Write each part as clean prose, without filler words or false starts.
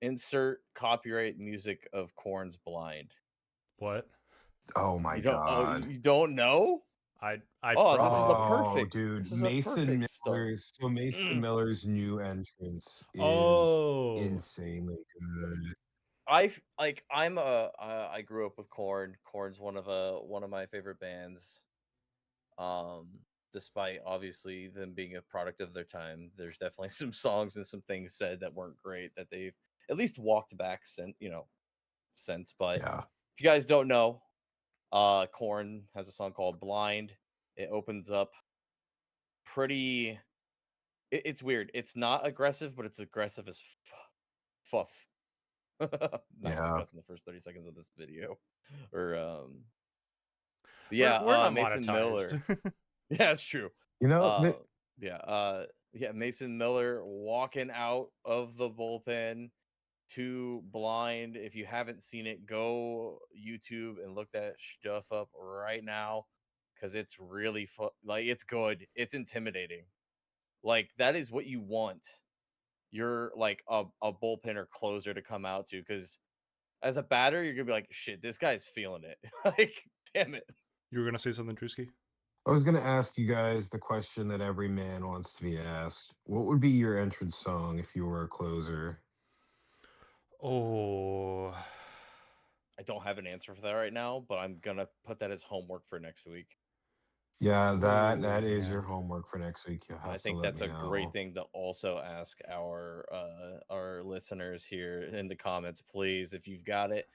Insert copyright music of Korn's Blind. What? Oh my god. You don't know? I This is a perfect. Dude, This is Mason a perfect start. Miller's Mason Miller's new entrance is insanely good. I grew up with Korn. Korn's one of my favorite bands. Despite obviously them being a product of their time, there's definitely some songs and some things said that weren't great that they've at least walked back since. But Yeah. if you guys don't know, Korn has a song called Blind. It opens up pretty. It's weird. It's not aggressive, but it's aggressive as fuff. Not in the first 30 seconds of this video. Or yeah, we're not Mason monetized. Miller. Yeah, it's true. Mason Miller walking out of the bullpen to Blind. If you haven't seen it, go YouTube and look that stuff up right now because it's really it's good. It's intimidating. Like that is what you want. You're like a bullpen or closer to come out to because as a batter, you're gonna be like, shit, this guy's feeling it. Like, damn it. You were gonna say something, Drewski? I was gonna ask you guys the question that every man wants to be asked. What would be your entrance song if you were a closer? Oh, I don't have an answer for that right now, but I'm gonna put that as homework for next week. Yeah, that is your homework for next week. I think that's a great thing to also ask our listeners here in the comments. Please, if you've got it,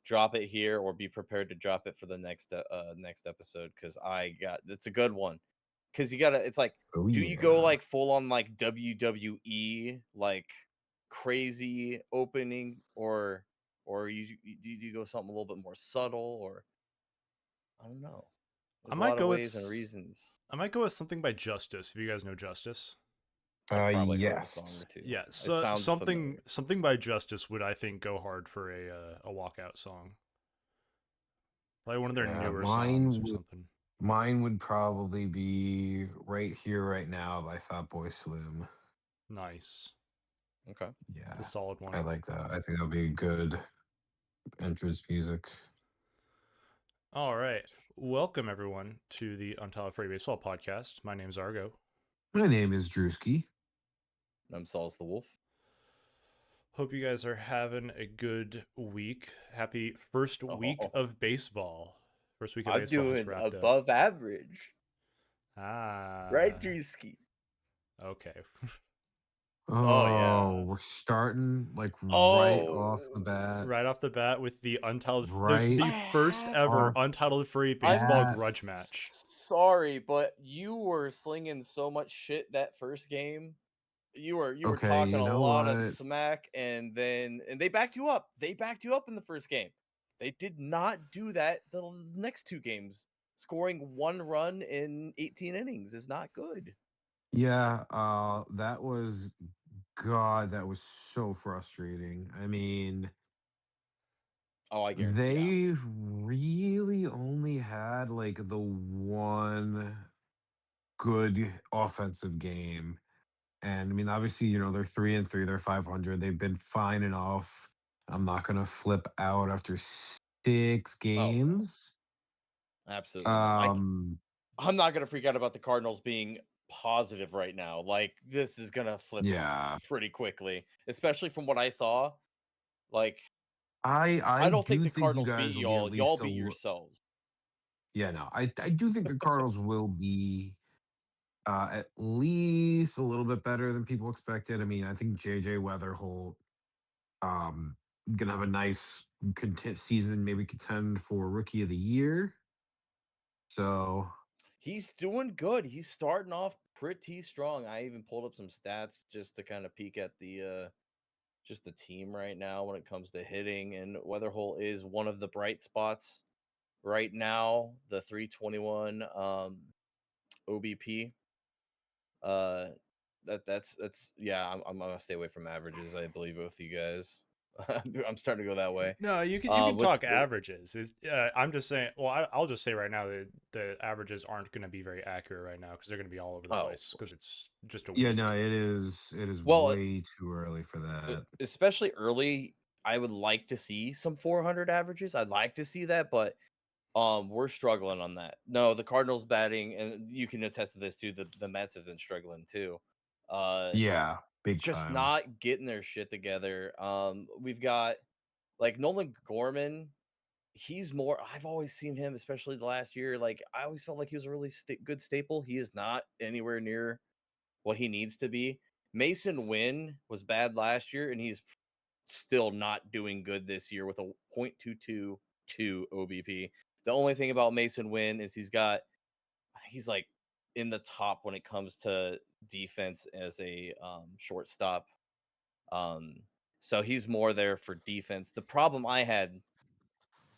drop it here or be prepared to drop it for the next episode because it's a good one. Because you gotta, it's like, do you go like full on like WWE like crazy opening or do you go something a little bit more subtle or I don't know. There's a lot of ways and reasons. I might go with something by Justice. If you guys know Justice, I've probably yes. heard a song or two. Yeah, so something by Justice would I think go hard for a walkout song. Probably one of their newer songs or something. Mine would probably be Right Here, Right Now by Fatboy Slim. Nice. Okay. Yeah. It's a solid one. I like that. I think that'll be good entrance music. All right. Welcome, everyone, to the Untitled Furry Baseball Podcast. My name's Argo. My name is Drewski. I'm Solis the Wolf. Hope you guys are having a good week. Happy first week of baseball. First week of baseball. I'm doing above average. Right, Drewski? Okay. Yeah. We're starting like right off the bat. Right off the bat with the the first ever Untitled Furry Baseball Grudge Match. Sorry, but you were slinging so much shit that first game. You were talking a lot of smack, and they backed you up. They backed you up in the first game. They did not do that the next two games. Scoring 1 run in 18 innings is not good. Yeah, that was so frustrating. I mean, I guarantee they really only had like the one good offensive game. And I mean, obviously, they're 3-3, they're 500. They've been fine enough. I'm not gonna flip out after 6 games. Oh, no. Absolutely not. I'm not gonna freak out about the Cardinals being positive right now. Like this is gonna flip pretty quickly, especially from what I saw. Like I don't think the Cardinals beat y'all. Y'all beat yourselves. Yeah, no, I do think the Cardinals will be at least a little bit better than people expected. I mean, I think JJ Weatherholt gonna have a nice season, maybe contend for Rookie of the Year. So he's doing good. He's starting off pretty strong. I even pulled up some stats just to kind of peek at the just the team right now when it comes to hitting, and Weatherholt is one of the bright spots right now. The 321 OBP. That's I'm gonna stay away from averages. I believe with you guys. I'm starting to go that way. No, you can talk averages. I'm just saying. Well, I'll just say right now that the averages aren't going to be very accurate right now because they're going to be all over the place because it's just a week. Yeah, no, it is Well, way too early for that. especially early. I would like to see some 400 averages. I'd like to see that, but we're struggling on that. No, the Cardinals batting, and you can attest to this too. The Mets have been struggling too. Yeah, big Just time. not getting their shit together. We've got like Nolan Gorman. He's more. I've always seen him, especially the last year. Like I always felt like he was a really good staple. He is not anywhere near what he needs to be. Mason Wynn was bad last year, and he's still not doing good this year with a .222 OBP. The only thing about Mason Wynn is he's like in the top when it comes to defense as a shortstop. So he's more there for defense. The problem I had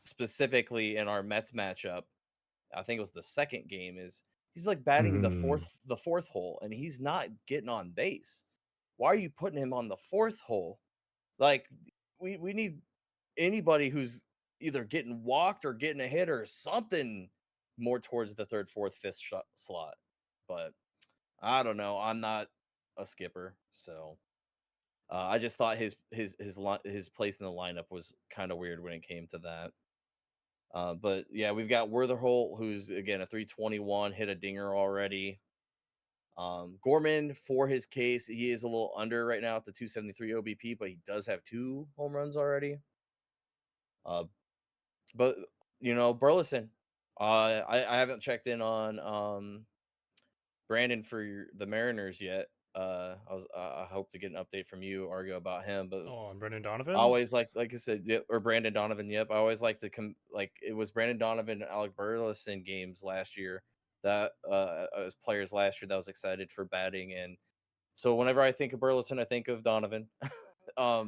specifically in our Mets matchup, I think it was the second game, is he's like batting the fourth hole, and he's not getting on base. Why are you putting him on the fourth hole? Like we need anybody who's either getting walked or getting a hit or something more towards the third, fourth, fifth slot. But I don't know. I'm not a skipper, so I just thought his place in the lineup was kind of weird when it came to that. But yeah, we've got Wertherholt, who's again a 321, hit a dinger already. Gorman, for his case, he is a little under right now at the 273 OBP, but he does have 2 home runs already. But Burleson, I haven't checked in on Brandon for the Mariners yet. I hope to get an update from you, Argo, about him. But and Brendan I Donovan. always like I said, yep, or Brandon Donovan. Yep, I always like to it was Brandon Donovan and Alec Burleson games last year that as players last year that I was excited for batting, and so whenever I think of Burleson, I think of Donovan. Yeah,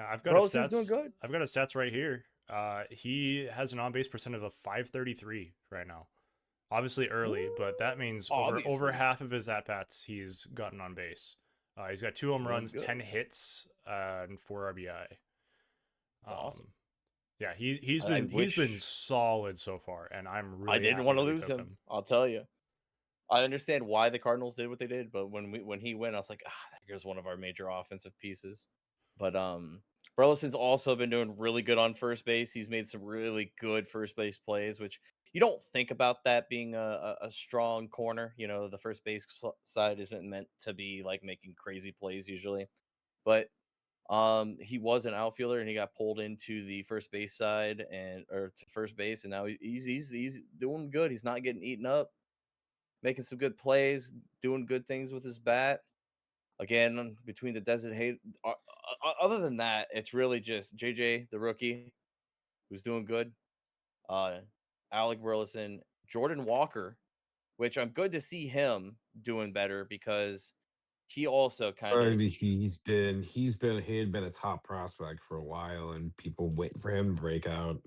I've got Burleson's doing good. I've got his stats right here. He has an on-base percentage of 533 right now. Obviously early, but that means over half of his at-bats he's gotten on base. He's got 2 home runs, 10 hits, and 4 RBI. That's awesome. Yeah, he's been solid so far, and I'm really. I didn't want to lose him. I'll tell you. I understand why the Cardinals did what they did, but when he went, I was like, here's one of our major offensive pieces. But Burleson's also been doing really good on first base. He's made some really good first base plays, which you don't think about that being a strong corner. The first base side isn't meant to be like making crazy plays usually, but he was an outfielder and he got pulled into the first base side or to first base, and now he's doing good. He's not getting eaten up, making some good plays, doing good things with his bat. Again, between the designate, other than that, it's really just JJ, the rookie, who's doing good. Alec Burleson, Jordan Walker, which I'm good to see him doing better because he also kind of he had been a top prospect for a while, and people waiting for him to break out.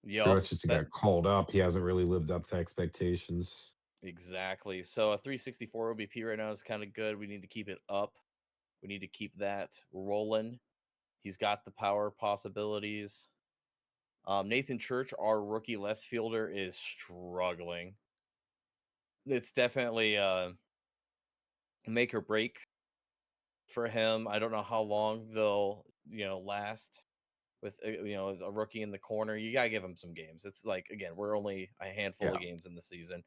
Pretty much just got called up. He hasn't really lived up to expectations. Exactly. So a 364 OBP right now is kind of good. We need to keep it up. We need to keep that rolling. He's got the power possibilities. Nathan Church, our rookie left fielder, is struggling. It's definitely make or break for him. I don't know how long they'll last with a rookie in the corner. You gotta give him some games. It's like, again, we're only a handful of games in the season,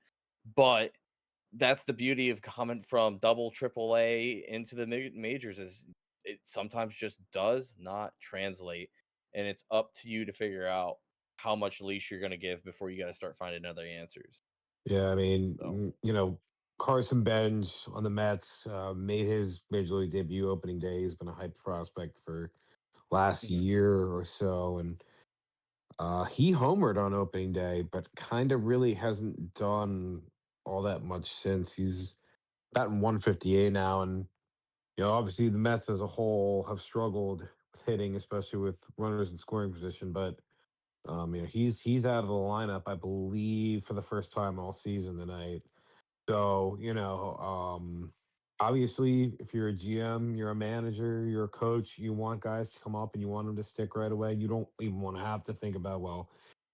but that's the beauty of coming from double triple A into the majors, is it sometimes just does not translate, and it's up to you to figure out how much leash you're going to give before you got to start finding other answers. Yeah, I mean, Carson Benz on the Mets made his major league debut opening day. He's been a hype prospect for last year or so, and he homered on opening day, but kind of really hasn't done all that much since. He's batting 158 now, and obviously the Mets as a whole have struggled with hitting, especially with runners in scoring position. But he's out of the lineup, I believe, for the first time all season tonight. So obviously, if you're a GM, you're a manager, you're a coach, you want guys to come up and you want them to stick right away. You don't even want to have to think about, well,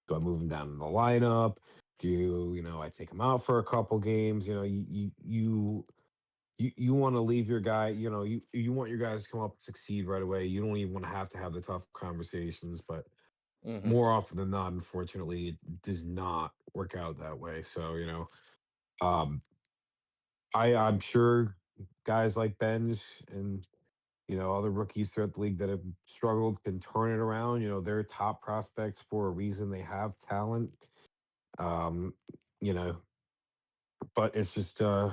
do I move them down in the lineup? I take them out for a couple games? You want to leave your guy, you want your guys to come up and succeed right away. You don't even want to have the tough conversations, but Hmm. more often than not, unfortunately, it does not work out that way. So, um, I'm sure guys like Benj and other rookies throughout the league that have struggled can turn it around. They're top prospects for a reason. They have talent. Um, you know, but it's just to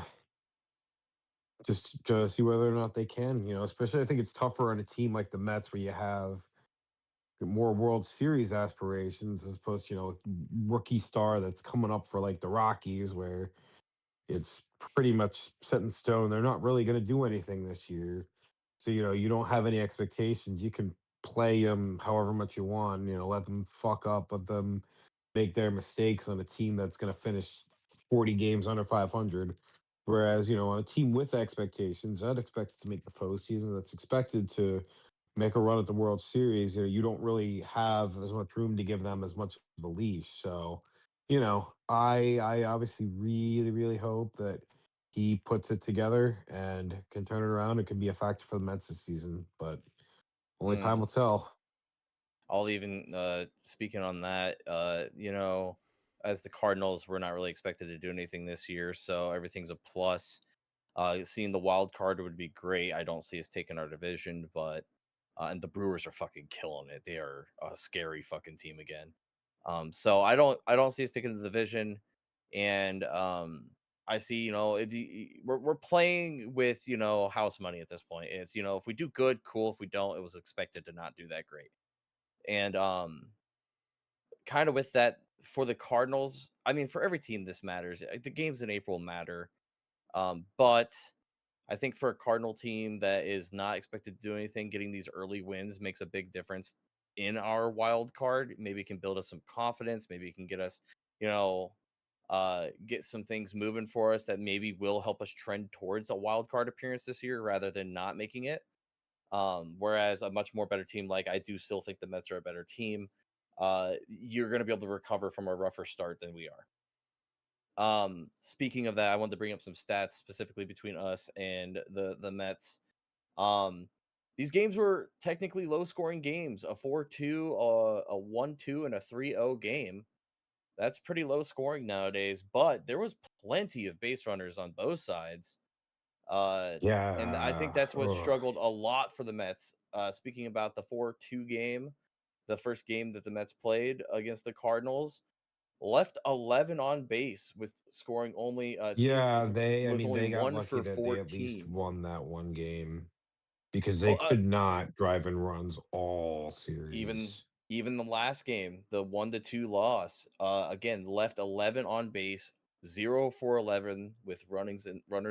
see whether or not they can. Especially I think it's tougher on a team like the Mets where you have more World Series aspirations as opposed to rookie star that's coming up for like the Rockies where it's pretty much set in stone. They're not really going to do anything this year. So, you don't have any expectations. You can play them however much you want, let them fuck up, let them make their mistakes on a team that's going to finish 40 games under 500. Whereas, on a team with expectations, that's expected to make the postseason, that's expected to make a run at the World Series, you don't really have as much room to give them as much of a leash. So, I obviously really, really hope that he puts it together and can turn it around. It could be a factor for the Mets this season, but only time will tell. I'll even speaking on that, as the Cardinals, we're not really expected to do anything this year, so everything's a plus. Seeing the wild card would be great. I don't see us taking our division, but and the Brewers are fucking killing it. They are a scary fucking team again. So I don't see us taking the division, and I see we're playing with house money at this point. It's if we do good, cool. If we don't, it was expected to not do that great. And kind of with that for the Cardinals, I mean, for every team this matters. The games in April matter. But I think for a Cardinal team that is not expected to do anything, getting these early wins makes a big difference in our wild card. Maybe it can build us some confidence. Maybe it can get us, get some things moving for us that maybe will help us trend towards a wild card appearance this year rather than not making it. Whereas a much more better team, like I do still think the Mets are a better team. You're going to be able to recover from a rougher start than we are. Speaking of that, I wanted to bring up some stats specifically between us and the Mets. Um, these games were technically low scoring games, a 4-2, a 1-2, and a 3-0 game. That's pretty low scoring nowadays, but there was plenty of base runners on both sides. Uh, and I think Yeah. that's what Ugh. struggled a lot for the Mets. Speaking about the 4-2 game, the first game that the Mets played against the Cardinals, left 11 on base with scoring only team Yeah, was only they got 1 lucky for that they at least 14. won that one game because they Well, could not drive in runs all even series. even the last game, the 1-2 loss, again left 11 on base, 0 for 11 with runners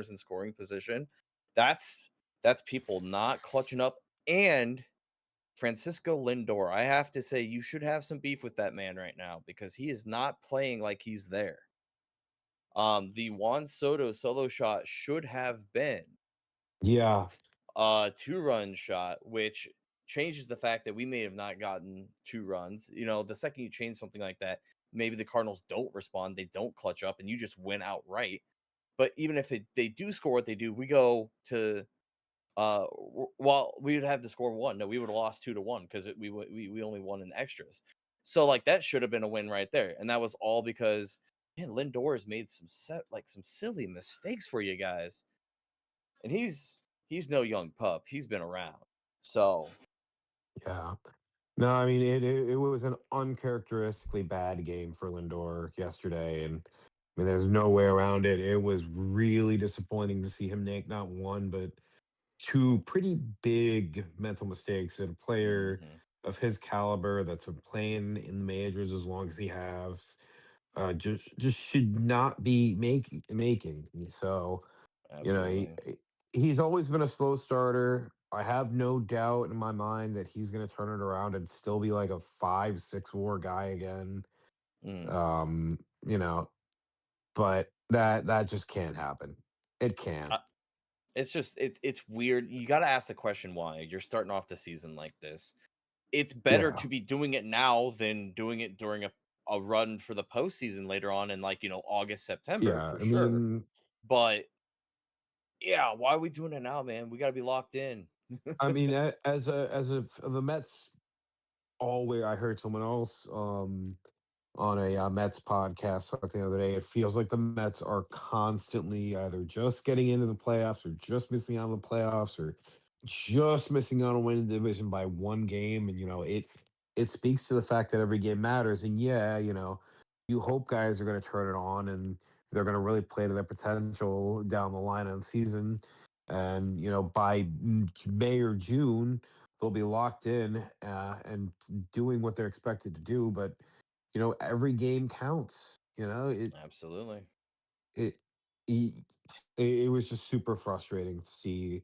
in scoring position. That's that's people not clutching up. And Francisco Lindor, I have to say you should have some beef with that man right now because he is not playing like he's there. The Juan Soto solo shot should have been Yeah. a 2-run shot, which changes the fact that we may have not gotten 2 runs. The second you change something like that, maybe the Cardinals don't respond, they don't clutch up, and you just win outright. But even if they do score what they do, we go to well, we would have to score 1. No, we would have lost 2-1 because we only won in extras. So like that should have been a win right there, and that was all because man, Lindor has made some silly mistakes for you guys, and he's no young pup. He's been around. So Yeah. No, I mean it was an uncharacteristically bad game for Lindor yesterday, and I mean there's no way around it. It was really disappointing to see him make not one but two pretty big mental mistakes at a player mhm, of his caliber that's been playing in the majors as long as he has. Just should not be making. So you know, absolutely. he's always been a slow starter. I have no doubt in my mind that he's going to turn it around and still be like a 5-6 WAR guy again. Mm. Um, you know, but that just can't happen. It can't. It's just it's weird. You got to ask the question why. You're starting off the season like this. It's better Yeah. to be doing it now than doing it during a run for the postseason later on in, like, August, September Yeah. for I sure. mean, But yeah, why are we doing it now, man? We got to be locked in. as the Mets always, I heard someone else on a Mets podcast talk the other day. It feels like the Mets are constantly either just getting into the playoffs or just missing out on the playoffs or just missing out on winning the division by one game. And it speaks to the fact that every game matters. And yeah, you hope guys are going to turn it on and they're going to really play to their potential down the line on the season. And by May or June, they'll be locked in and doing what they're expected to do. But every game counts. Absolutely. It it it was just super frustrating to see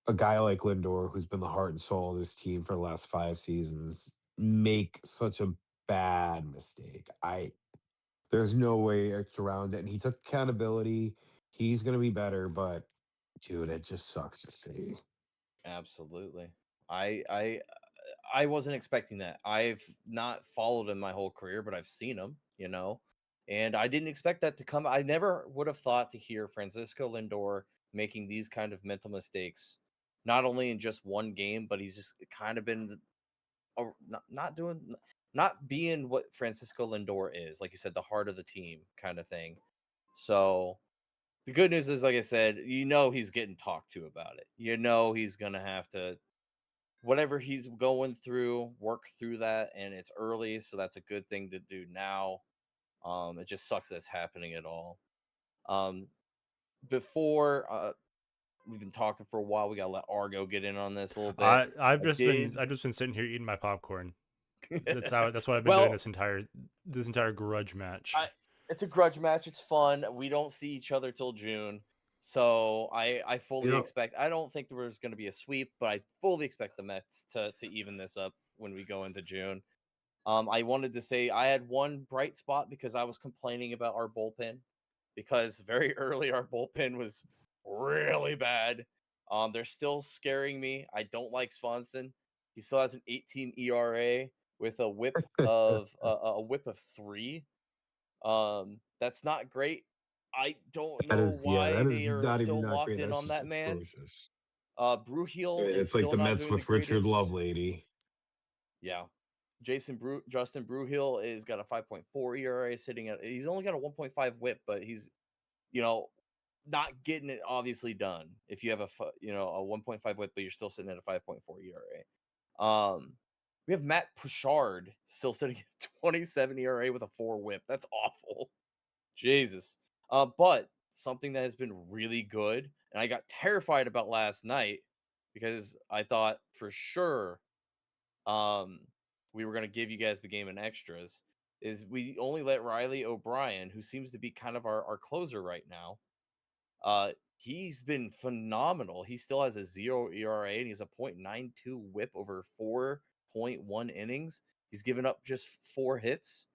a guy like Lindor, who's been the heart and soul of this team for the last 5 seasons, make such a bad mistake. There's no way it's around it, and he took accountability. He's gonna be better, but dude, it just sucks to see. Absolutely. I wasn't expecting that. I've not followed him my whole career, but I've seen him. And I didn't expect that to come. I never would have thought to hear Francisco Lindor making these kind of mental mistakes, not only in just one game, but he's just kind of been not being what Francisco Lindor is. Like you said, the heart of the team kind of thing. So the good news is, like I said, he's getting talked to about it. He's gonna have to, whatever he's going through, work through that, and it's early, so that's a good thing to do now. It just sucks that it's happening at all. Um, before we've been talking for a while, we gotta let Argo get in on this a little bit. I've I just been did. I've just been sitting here eating my popcorn. That's what I've been doing Well, this entire grudge match. it's a grudge match. It's fun. We don't see each other till June. So I You fully know, expect, I don't think there was going to be a sweep, but I fully expect the Mets to even this up when we go into June. I wanted to say I had one bright spot because I was complaining about our bullpen because very early our bullpen was really bad. They're still scaring me. I don't like Swanson. He still has an 18 ERA with a whip of a whip of 3. That's not great. I don't know why that is they are not even still not locked great. in That's on just that man. atrocious. Bruheel is It's like still the not Mets doing the with Richard greatest. Lovelady. Yeah. Justin Bruheel is got a 5.4 ERA sitting at, he's only got a 1.5 whip, but he's, you know, not getting it obviously done. If you have a 1.5 whip, but you're still sitting at a 5.4 ERA. We have Matt Puchard still sitting at 27 ERA with a 4 whip. That's awful. Jesus. But something that has been really good, and I got terrified about last night because I thought for sure we were going to give you guys the game in extras, is we only let Riley O'Brien, who seems to be kind of our closer right now. He's been phenomenal. He still has a 0 ERA and he's a .92 whip over 4.1 innings. He's given up just 4 hits.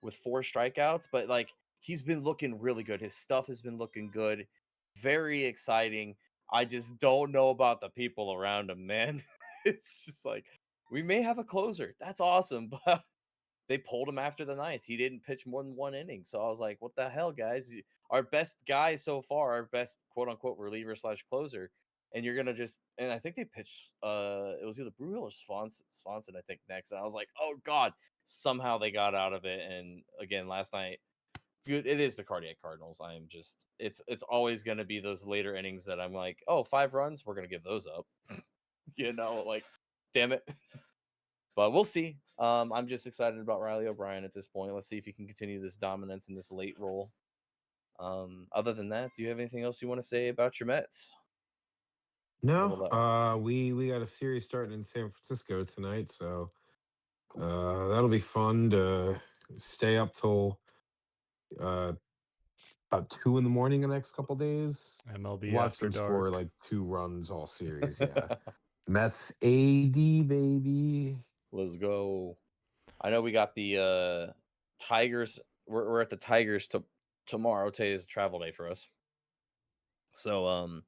With 4 strikeouts, but like he's been looking really good. His stuff has been looking good. Very exciting. I just don't know about the people around him, man. It's just like we may have a closer. That's awesome, but they pulled him after the ninth. He didn't pitch more than 1 inning. So I was like, what the hell, guys? Our best guy so far, our best quote unquote reliever / closer. And you're gonna just, and I think they pitched it was either Bruhill or Swanson, I think, next. And I was like, oh God, somehow they got out of it. And again, last night, it is the Cardiac Cardinals. I am just, it's always gonna be those later innings that I'm like, oh, 5 runs, we're gonna give those up. Like, damn it. But we'll see. I'm just excited about Riley O'Brien at this point. Let's see if he can continue this dominance in this late role. Other than that, do you have anything else you want to say about your Mets? No, we got a series starting in San Francisco tonight, so Cool. that'll be fun to stay up till uh about 2 in the morning the next couple days. MLB Watch After them score Dark. like 2 runs all series. Yeah, Mets AD baby. Let's go. I know we got the Tigers. We're at the Tigers tomorrow. Today is travel day for us. So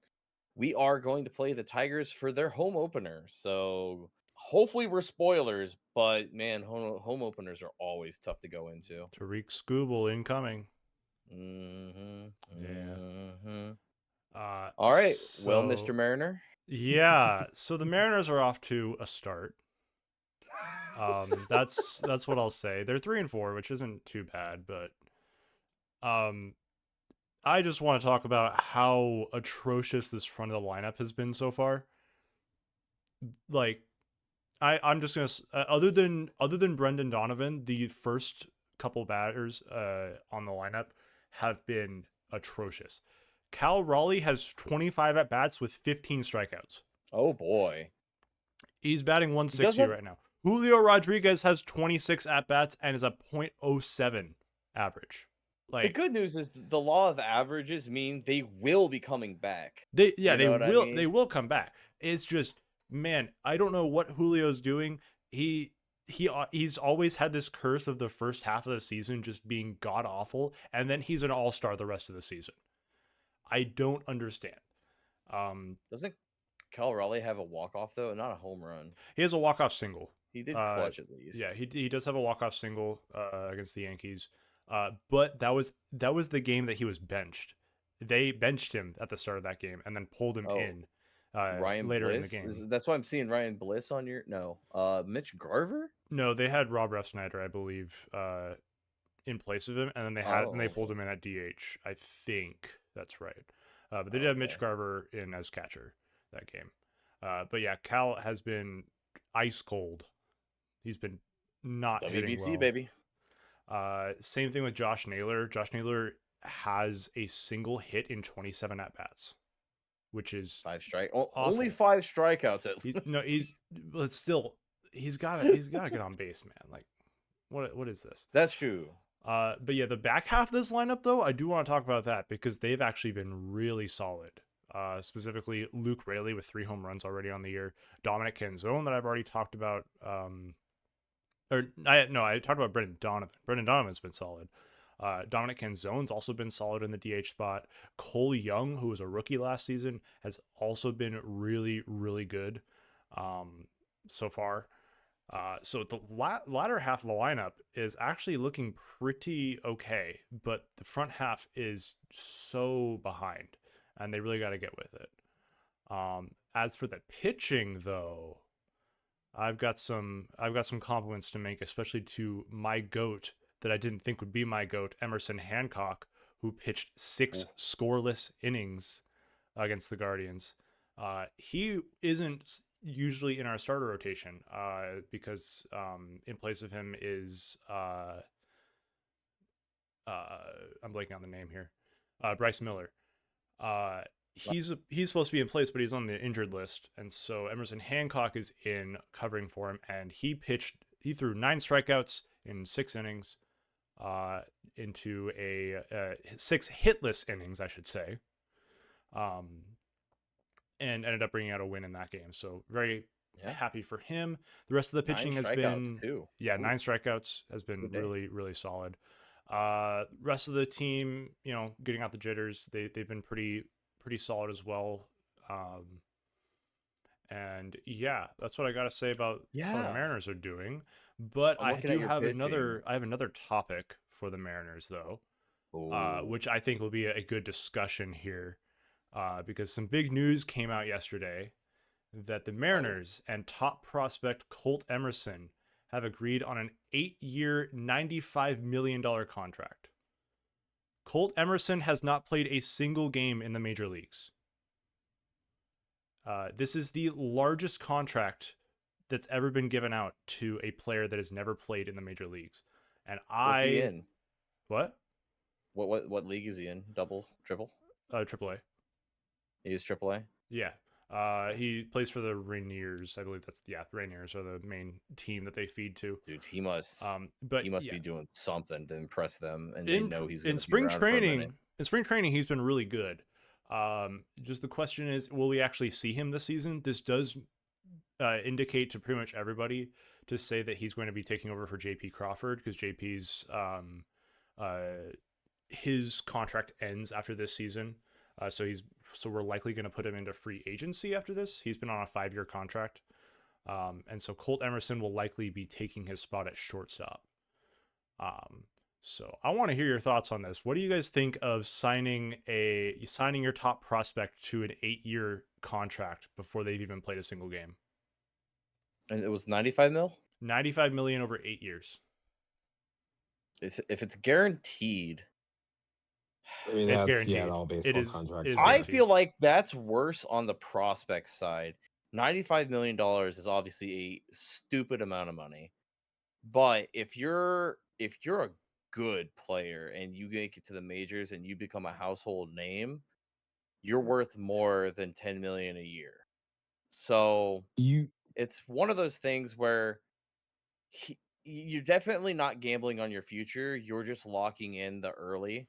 we are going to play the Tigers for their home opener. So hopefully we're spoilers, but man, home openers are always tough to go into. Tariq Skubal incoming. Mm-hmm. Yeah. Mm-hmm. All right. Well, Mr. Mariner. Yeah. So the Mariners are off to a start. That's what I'll say. They're 3-4, which isn't too bad, but I just want to talk about how atrocious this front of the lineup has been so far. Like, I'm just gonna other than Brendan Donovan, the first couple batters on the lineup have been atrocious. Cal Raleigh has 25 at bats with 15 strikeouts. Oh boy, he's batting 160 right now. Julio Rodriguez has 26 at bats and is a .07 average. Like, the good news is the law of averages mean they will be coming back. They will come back. It's just, man, I don't know what Julio's doing. He's always had this curse of the first half of the season just being god awful, and then he's an all-star the rest of the season. I don't understand. Doesn't Cal Raleigh have a walk-off though? Not a home run. He has a walk-off single. He did clutch at least. Yeah, he does have a walk-off single against the Yankees. But that was the game that he was benched. They benched him at the start of that game and then pulled him in Ryan later Bliss? in the game. That's why I'm seeing Ryan Bliss on your Mitch Garver? No, they had Rob Refsnyder, I believe, in place of him, and then they pulled him in at DH. I think that's right. But they did have Mitch Garver in as catcher that game. But yeah, Cal has been ice cold. He's been not hitting well. WBC, baby. Same thing with Josh Naylor. Josh Naylor has a single hit in 27 at bats, which is only 5 strikeouts. He's got to get on base, man. Like, what is this? That's true. But yeah, the back half of this lineup though, I do want to talk about that because they've actually been really solid. Specifically Luke Raley with 3 home runs already on the year. Dominic Canzone that I've already talked about. I talked about Brendan Donovan. Brendan Donovan's been solid. Dominic Canzone's also been solid in the DH spot. Cole Young, who was a rookie last season, has also been really, really good so far. So the latter half of the lineup is actually looking pretty okay, but the front half is so behind, and they really got to get with it. As for the pitching, though, I've got some compliments to make, especially to my GOAT that I didn't think would be my GOAT, Emerson Hancock, who pitched 6 scoreless innings against the Guardians. He isn't usually in our starter rotation because in place of him is I'm blanking on the name here, Bryce Miller. He's supposed to be in place, but he's on the injured list, and so Emerson Hancock is in covering for him, and he threw 9 strikeouts in 6 innings, into a 6 hitless innings, I should say, and ended up bringing out a win in that game. So very happy for him. The rest of the pitching has been 9 strikeouts has been really, really solid. Rest of the team, getting out the jitters, they've been pretty solid as well. And yeah, that's what I got to say about how the Mariners are doing. But I have another topic for the Mariners though, which I think will be a good discussion here, because some big news came out yesterday that the Mariners and top prospect Colt Emerson have agreed on an 8-year, $95 million contract. Colt Emerson has not played a single game in the major leagues. This is the largest contract that's ever been given out to a player that has never played in the major leagues. And What's he in? What? What league is he in? Double, triple? AAA. He is AAA? Yeah. He plays for the Rainiers. I believe Rainiers are the main team that they feed to. Dude, he must. He must be doing something to impress them, and they know he's in spring training. In spring training, he's been really good. Just the question is, will we actually see him this season? This does indicate to pretty much everybody to say that he's going to be taking over for JP Crawford, because JP's his contract ends after this season. So we're likely going to put him into free agency after this. He's been on a 5-year contract. And so Colt Emerson will likely be taking his spot at shortstop. So I want to hear your thoughts on this. What do you guys think of signing your top prospect to an 8-year contract before they've even played a single game? And it was 95 mil? 95 million over 8 years. If it's guaranteed, I mean, it's that's guaranteed. all baseball contracts. I feel like that's worse on the prospect side. $95 million is obviously a stupid amount of money. But if you're a good player and you make it to the majors and you become a household name, you're worth more than 10 million a year. So it's one of those things where you're definitely not gambling on your future. You're just locking in the early.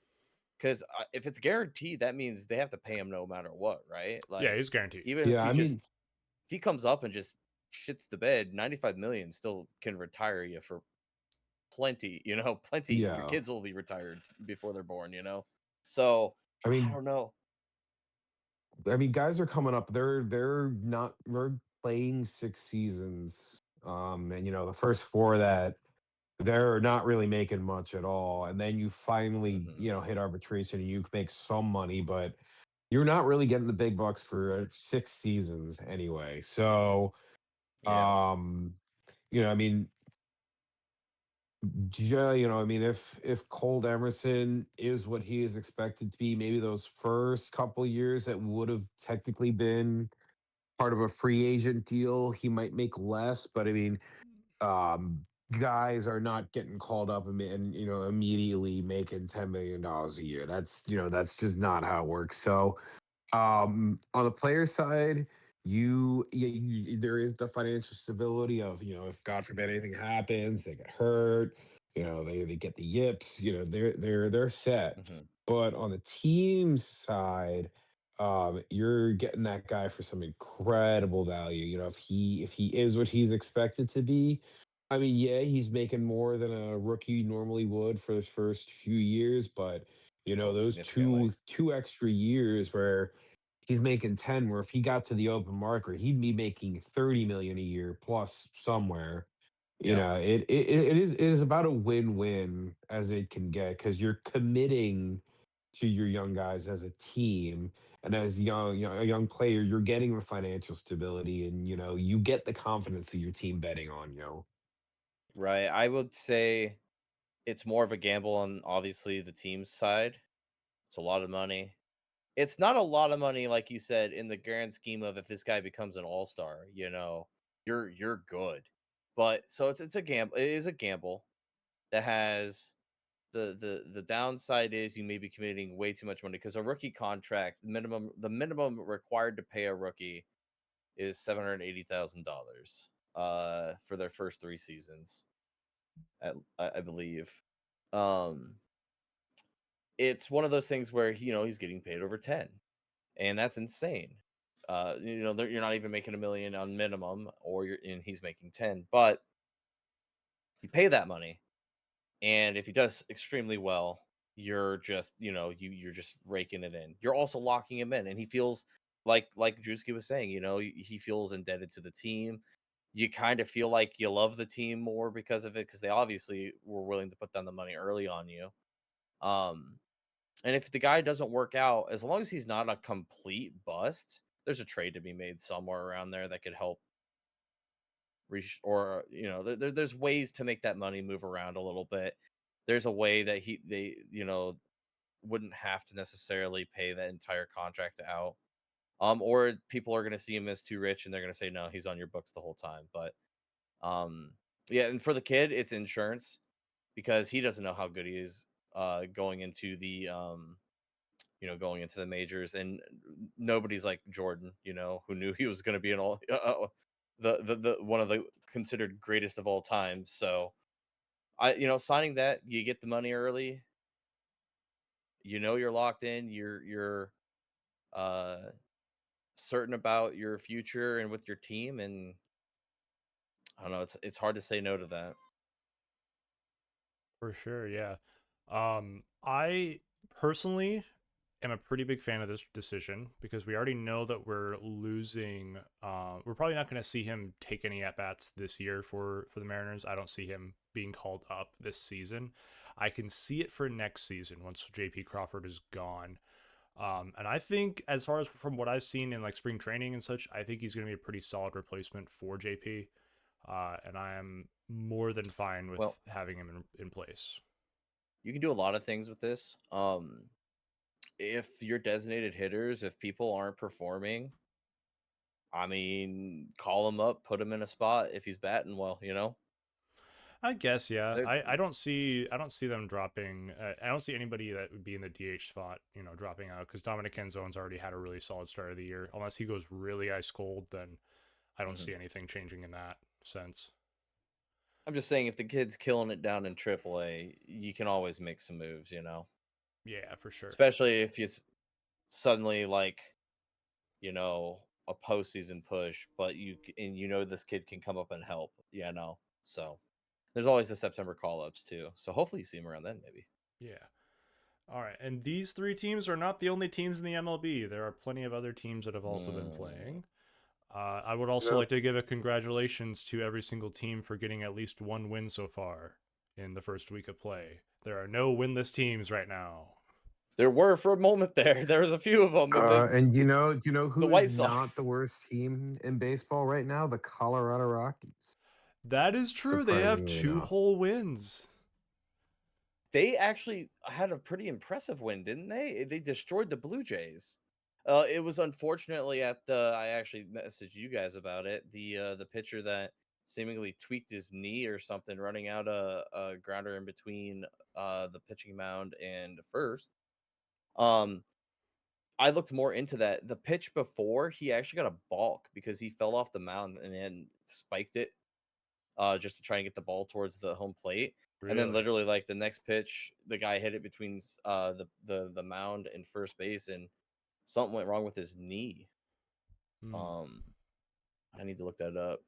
Because if it's guaranteed, that means they have to pay him no matter what, right? Like, yeah, he's guaranteed. Even if he comes up and just shits the bed, 95 million still can retire you for plenty. Plenty. Yeah. Your kids will be retired before they're born. So I don't know. I mean, guys are coming up. They're playing 6 seasons, and the first 4 that they're not really making much at all, and then you finally hit arbitration and you make some money, but you're not really getting the big bucks for 6 seasons anyway. So, Yeah. I mean, if Colt Emerson is what he is expected to be, maybe those first couple years that would have technically been part of a free agent deal, he might make less. But I mean, guys are not getting called up and immediately making $10 million a year. That's just not how it works. So on the player side, there is the financial stability of if God forbid anything happens, they get hurt, they get the yips, they're set. But on the team side, you're getting that guy for some incredible value. If he is what he's expected to be, I mean, yeah, he's making more than a rookie normally would for his first few years, but those two extra years where he's making 10, where if he got to the open market, he'd be making 30 million a year plus somewhere. It is about a win-win as it can get, because you're committing to your young guys as a team, and as a young player, you're getting the financial stability, and you get the confidence of your team betting on you. Right. I would say it's more of a gamble on obviously the team's side. It's a lot of money. It's not a lot of money, like you said, in the grand scheme of if this guy becomes an all-star, you're good. But so it's a gamble. It is a gamble that has the downside is you may be committing way too much money, because a rookie contract, the minimum required to pay a rookie is $780,000 for their first 3 seasons. I believe. It's one of those things where he's getting paid over 10, and that's insane. You're not even making $1 million on minimum, and he's making 10, but you pay that money, and if he does extremely well, you're just you're just raking it in. You're also locking him in, and he feels like Drewski was saying, he feels indebted to the team. You kind of feel like you love the team more because of it, because they obviously were willing to put down the money early on you. And if the guy doesn't work out, as long as he's not a complete bust, there's a trade to be made somewhere around there that could help or there's ways to make that money move around a little bit. There's a way that they wouldn't have to necessarily pay that entire contract out. Or people are going to see him as too rich and they're going to say, no, he's on your books the whole time. But yeah, and for the kid, it's insurance, because he doesn't know how good he is going into the majors, and nobody's like Jordan, who knew he was going to be an all the one of the considered greatest of all time. So signing that, you get the money early, you're locked in, you're uh certain about your future and with your team, and I don't know, it's hard to say no to that. For sure, yeah. I personally am a pretty big fan of this decision because we already know that we're losing. We're probably not going to see him take any at bats this year for the Mariners. I don't see him being called up this season. I can see it for next season once JP Crawford is gone. And I think, as far as from what I've seen in like spring training and such, I think he's going to be a pretty solid replacement for JP. And I am more than fine with having him in place. You can do a lot of things with this. If your designated hitters, if people aren't performing, I mean, call him up, put him in a spot if he's batting well, you know? I guess, yeah. I don't see them dropping. I don't see anybody that would be in the DH spot, dropping out, because Dominic Canzone's already had a really solid start of the year. Unless he goes really ice cold, then I don't see anything changing in that sense. I'm just saying, if the kid's killing it down in AAA, you can always make some moves, you know? Yeah, for sure. Especially if you suddenly a postseason push, but this kid can come up and help, So there's always the September call-ups too. So hopefully you see him around then, maybe. Yeah. All right. And these three teams are not the only teams in the MLB. There are plenty of other teams that have also been playing. I would also like to give a congratulations to every single team for getting at least one win so far in the first week of play. There are no winless teams right now. There were for a moment there. There was a few of them. And you know who the White is Sox. not the worst team in baseball right now? The Colorado Rockies. That is true. They have 2 whole wins. They actually had a pretty impressive win, didn't they? They destroyed the Blue Jays. It was unfortunately I actually messaged you guys about it. The pitcher that seemingly tweaked his knee or something, running out a grounder in between the pitching mound and first. I looked more into that. The pitch before, he actually got a balk because he fell off the mound and then spiked it just to try and get the ball towards the home plate. Really? And then literally like the next pitch, the guy hit it between the mound and first base, and something went wrong with his knee. I need to look that up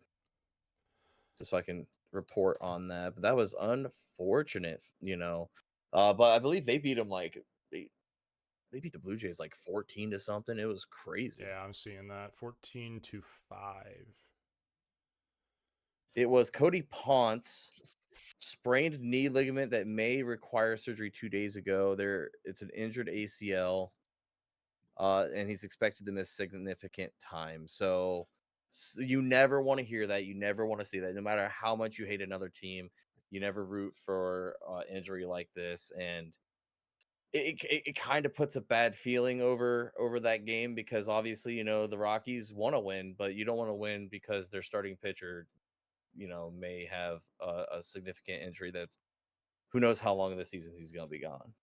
just so I can report on that. But that was unfortunate, But I believe they beat him they beat the Blue Jays like 14 to something. It was crazy. Yeah, I'm seeing that. 14-5. It was Cody Ponce, sprained knee ligament that may require surgery 2 days ago. It's an injured ACL, and he's expected to miss significant time. So you never want to hear that. You never want to see that. No matter how much you hate another team, you never root for injury like this. And it kind of puts a bad feeling over that game, because obviously, the Rockies want to win, but you don't want to win because their starting pitcher, may have a significant injury that's who knows how long of the season he's going to be gone.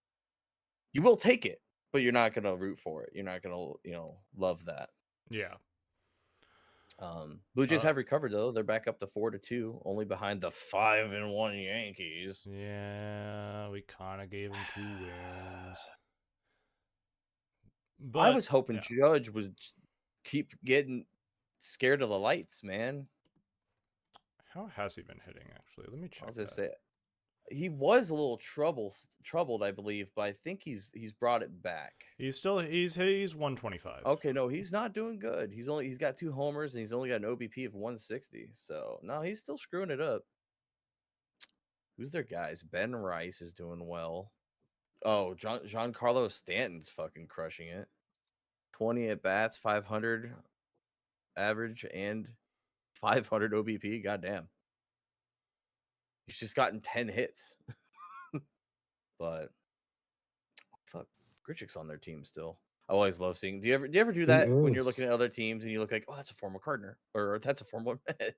You will take it, but you're not going to root for it. You're not going to, love that. Yeah. Blue Jays have recovered though. They're back up to 4-2, only behind the 5-1 Yankees. Yeah, we kind of gave them 2 wins. But I was hoping Judge would keep getting scared of the lights, man. How has he been hitting, actually? Let me check. I was gonna say, he was a little troubled, I believe, but I think he's brought it back. He's 125. Okay, no, he's not doing good. He's got 2 homers and he's only got an OBP of 160. So no, he's still screwing it up. Who's their guys? Ben Rice is doing well. Oh, Giancarlo Stanton's fucking crushing it. 20 at bats, 500 average, and 500 OBP. Goddamn. He's just gotten 10 hits. But fuck, Grichuk's on their team still. I always love seeing. Do you ever do that when you're looking at other teams and you look like, oh, that's a former Cardinal, or that's a former Met?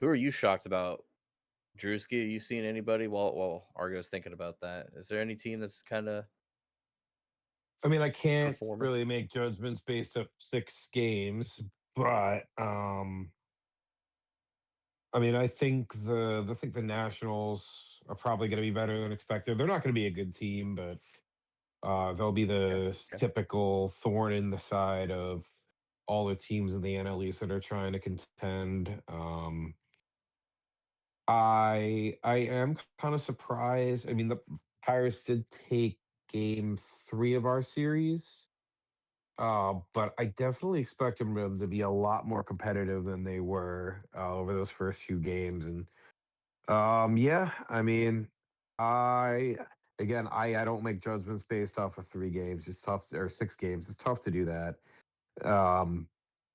Who are you shocked about? Drewski, are you seeing anybody while Argo's thinking about that? Is there any team that's kind of? I mean, I can't really make judgments based off 6 games, but I mean, I think the Nationals are probably going to be better than expected. They're not going to be a good team, but they'll be the typical thorn in the side of all the teams in the NL East that are trying to contend. I am kind of surprised. I mean, the Pirates did take game 3 of our series. But I definitely expect them to be a lot more competitive than they were over those first few games. And yeah, I mean, I I don't make judgments based off of 3 games. It's tough, or 6 games. It's tough to do that. Um,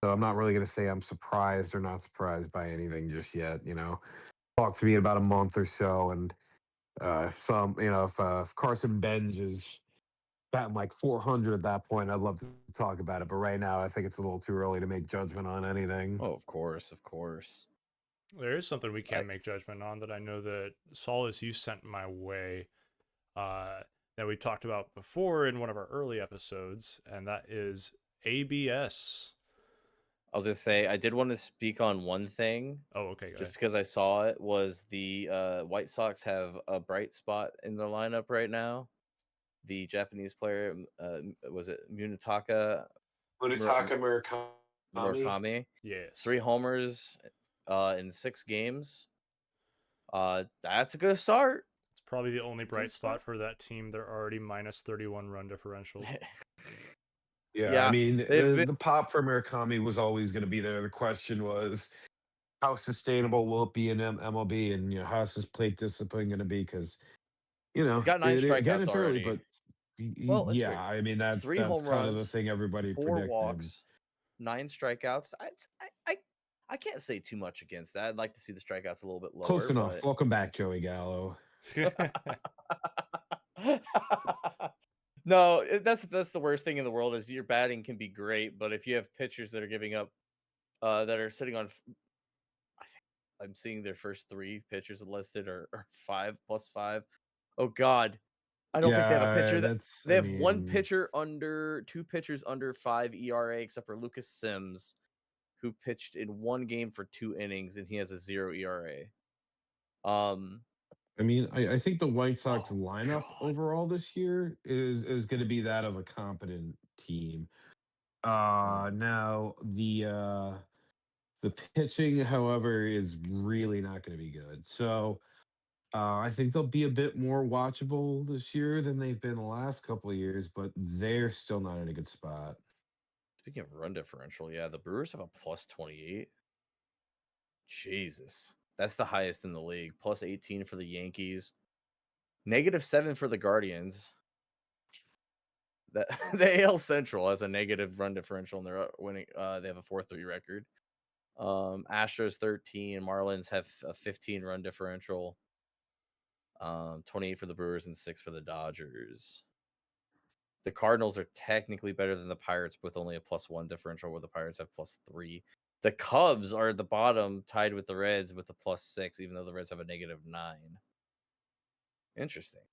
so I'm not really going to say I'm surprised or not surprised by anything just yet. Talk to me in about a month or so, and if Carson Benz is batting like 400 at that point, I'd love to talk about it. But right now, I think it's a little too early to make judgment on anything. Oh, of course. There is something we can make judgment on that I know that Solis, you sent my way, that we talked about before in one of our early episodes, and that is ABS. I was gonna say I did want to speak on one thing. Oh, okay. Just because I saw it was the White Sox have a bright spot in their lineup right now. The Japanese player, was it Munetaka Murakami? Yes. 3 homers in 6 games. That's a good start. It's probably the only bright spot for that team. They're already minus 31 run differential. Yeah, I mean, the pop for Murakami was always going to be there. The question was, how sustainable will it be in MLB, and how's his plate discipline going to be? Because he's got 9 strikeouts again, it's already. early, but Well, yeah, I mean that's 3 home kind of runs, the thing everybody 4 predicted. walks, 9 strikeouts. I can't say too much against that. I'd like to see the strikeouts a little bit lower. Close enough. But... Welcome back, Joey Gallo. No, that's the worst thing in the world is your batting can be great, but if you have pitchers that are giving up, that are sitting on, I think I'm seeing their first 3 pitchers listed are 5+5. Oh God, I don't think they have a pitcher they have 1 pitcher under 2 pitchers under 5 ERA except for Lucas Sims, who pitched in 1 game for 2 innings and he has a 0 ERA. I mean, I think the White Sox lineup overall this year is going to be that of a competent team. Now the pitching, however, is really not going to be good. So I think they'll be a bit more watchable this year than they've been the last couple of years, but they're still not in a good spot. Speaking of run differential, yeah, the Brewers have a +28. Jesus. That's the highest in the league. +18 for the Yankees. -7 for the Guardians. The AL Central has a negative run differential and they're winning. They have a 4-3 record. Astros 13, Marlins have a 15 run differential. 28 for the Brewers and 6 for the Dodgers. The Cardinals are technically better than the Pirates with only a +1 differential, where the Pirates have +3. The Cubs are at the bottom, tied with the Reds with a +6, even though the Reds have a -9. Interesting.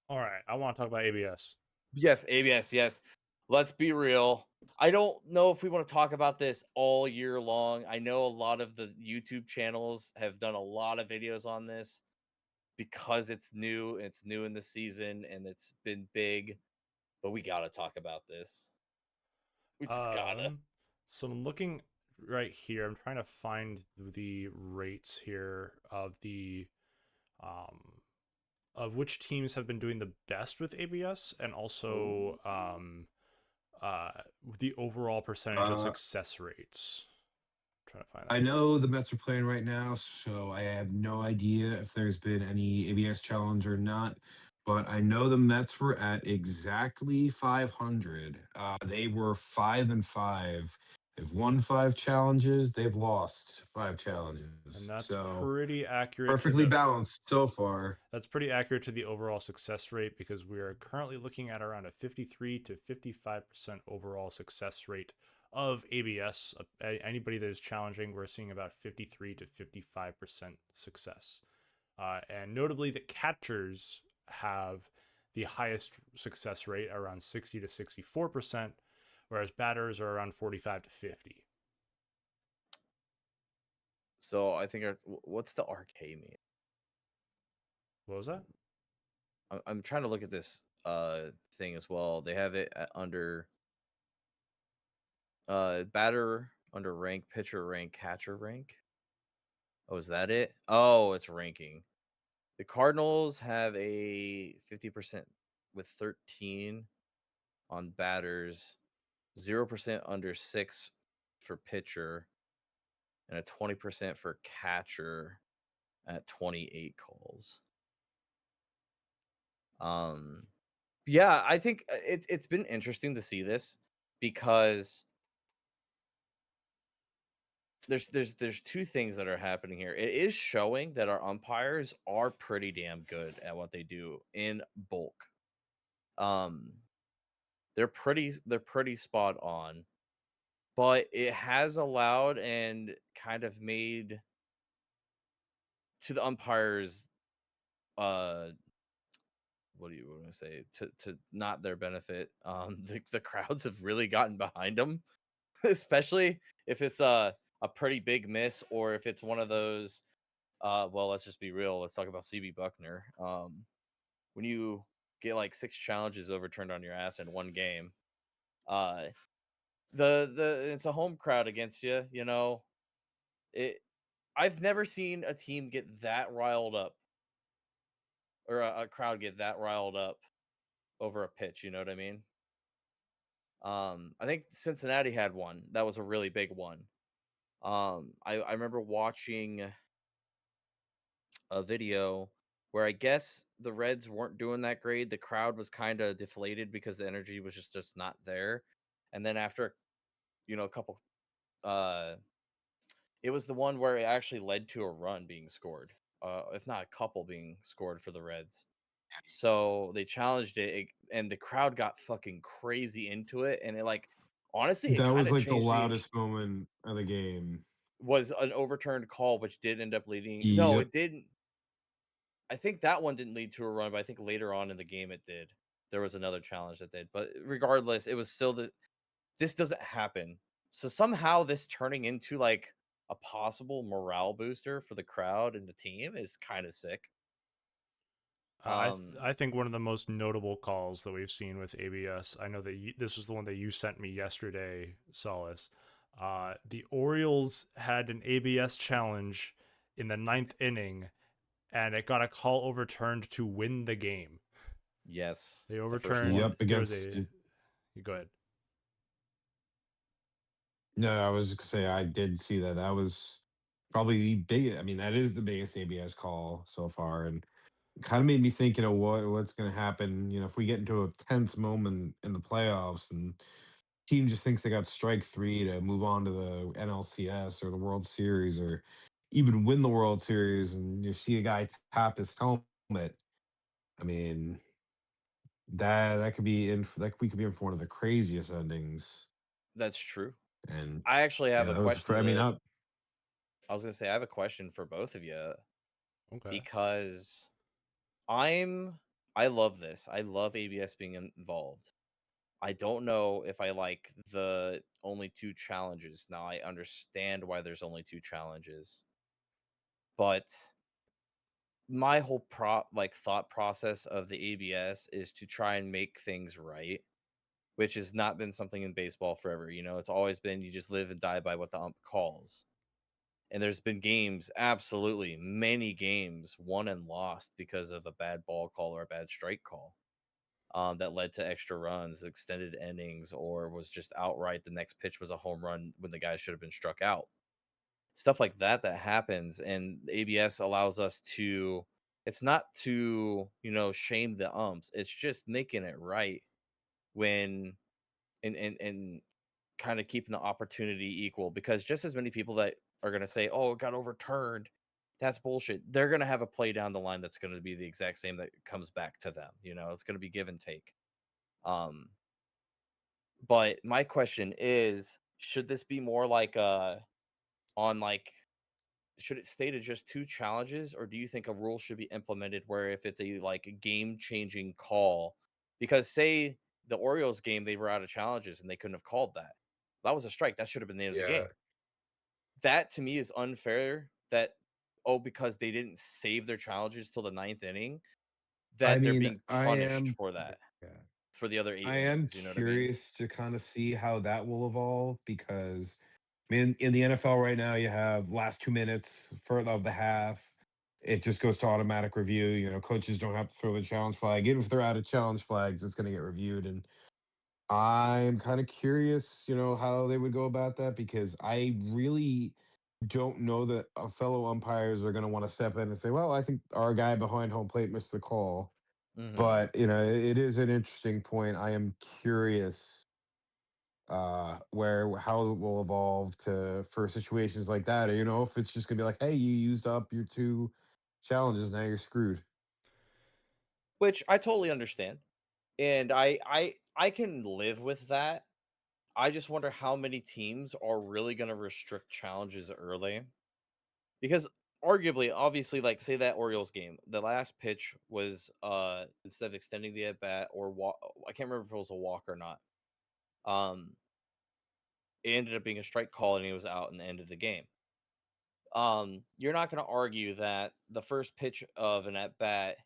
All right, I want to talk about ABS. Yes, ABS, yes. Let's be real. I don't know if we want to talk about this all year long. I know a lot of the YouTube channels have done a lot of videos on this because it's new in the season and it's been big, but we got to talk about this. We just gotta. So I'm looking right here. I'm trying to find the rates here of the of which teams have been doing the best with ABS, and also the overall percentage of success rates. I'm trying to find that. I know the Mets are playing right now, so I have no idea if there's been any ABS challenge or not. But I know the Mets were at exactly 500. They were 5-5. They've won 5 challenges. They've lost 5 challenges. And that's so pretty accurate. Perfectly balanced so far. That's pretty accurate to the overall success rate, because we are currently looking at around a 53 to 55% overall success rate of ABS. Anybody that is challenging, we're seeing about 53 to 55% success. And notably, the catchers have the highest success rate, around 60 to 64%, whereas batters are around 45 to 50. So I think what's the RK mean? What was that? I'm trying to look at this thing as well. They have it under batter under rank, pitcher rank, catcher rank. Oh, is that it? Oh, it's ranking. The Cardinals have a 50% with 13 on batters, 0% under 6 for pitcher, and a 20% for catcher at 28 calls. Yeah, I think it's been interesting to see this because there's two things that are happening here. It is showing that our umpires are pretty damn good at what they do in bulk. They're pretty spot on, but it has allowed and kind of made to the umpires what do you want to say, to not their benefit. The crowds have really gotten behind them, especially if it's a pretty big miss or if it's one of those well, let's just be real, let's talk about CB Buckner. When you get like 6 challenges overturned on your ass in one game, uh the it's a home crowd against you, you know. I've never seen a team get that riled up, or a crowd get that riled up over a pitch, you know what I mean? I think Cincinnati had one. That was a really big one. I remember watching a video where I guess the Reds weren't doing that great. The crowd was kind of deflated because the energy was just not there. And then after, a couple uh it was the one where it actually led to a run being scored. If not a couple being scored for the Reds. So they challenged it, and the crowd got fucking crazy into it, and it honestly, it That kind was of like the changed loudest moment of the game. was an overturned call, which did end up leading. No, Yep. it didn't. I think that one didn't lead to a run, but I think later on in the game it did. There was another challenge that did, but regardless, it was still this doesn't happen. So somehow this turning into like a possible morale booster for the crowd and the team is kind of sick. I think one of the most notable calls that we've seen with ABS. I know that this was the one that you sent me yesterday, Solis. The Orioles had an ABS challenge in the 9th inning, and it got a call overturned to win the game. Yes, They the first overturned. one. Yep, There was against. You go ahead. No, I was gonna say I did see that. That was probably the biggest. I mean, that is the biggest ABS call so far, and kind of made me think, what's going to happen, if we get into a tense moment in the playoffs and team just thinks they got strike three to move on to the NLCS or the World Series or even win the World Series, and you see a guy tap his helmet. I mean, that could be in like we could be in for one of the craziest endings. That's true. And I actually have yeah, a that was for. question I mean, that I was gonna say I have a question for both of you Okay. because I love this. I love ABS being involved. I don't know if I like the only 2 challenges. Now I understand why there's only 2 challenges. But my whole thought process of the ABS is to try and make things right, which has not been something in baseball forever. It's always been you just live and die by what the ump calls. And there's been games, absolutely many games, won and lost because of a bad ball call or a bad strike call, that led to extra runs, extended innings, or was just outright the next pitch was a home run when the guy should have been struck out. Stuff like that happens, and ABS allows us to. It's not to shame the umps. It's just making it right when and kind of keeping the opportunity equal, because just as many people that are going to say, "Oh, it got overturned," that's bullshit. They're going to have a play down the line that's going to be the exact same that comes back to them. It's going to be give and take. Um, but my question is, should this be more like on like should it stay to just 2 challenges, or do you think a rule should be implemented where if it's a game-changing call, because say the Orioles game, they were out of challenges and they couldn't have called that. That was a strike. That should have been the end of the yeah. game. That to me is unfair that, oh, because they didn't save their challenges till the 9th inning, I that they're mean, being punished for that, yeah. for the other 8 I am innings, you know what I mean? curious to kind of see how that will evolve because, I mean, in the NFL right now, you have last 2 minutes of the half. it just goes to automatic review. Coaches don't have to throw the challenge flag. Even if they're out of challenge flags, it's going to get reviewed. And I'm kind of curious, how they would go about that, because I really don't know that fellow umpires are going to want to step in and say, well, I think our guy behind home plate missed the call. Mm-hmm. But, it is an interesting point. I am curious how it will evolve for situations like that. Or, if it's just gonna be like, hey, you used up your two challenges, now you're screwed. Which I totally understand, and I can live with that. I just wonder how many teams are really going to restrict challenges early, because arguably, obviously, like say that Orioles game, the last pitch was instead of extending the at bat or I can't remember if it was a walk or not. Um, it ended up being a strike call and he was out in the end of the game. You're not going to argue that the first pitch of an at bat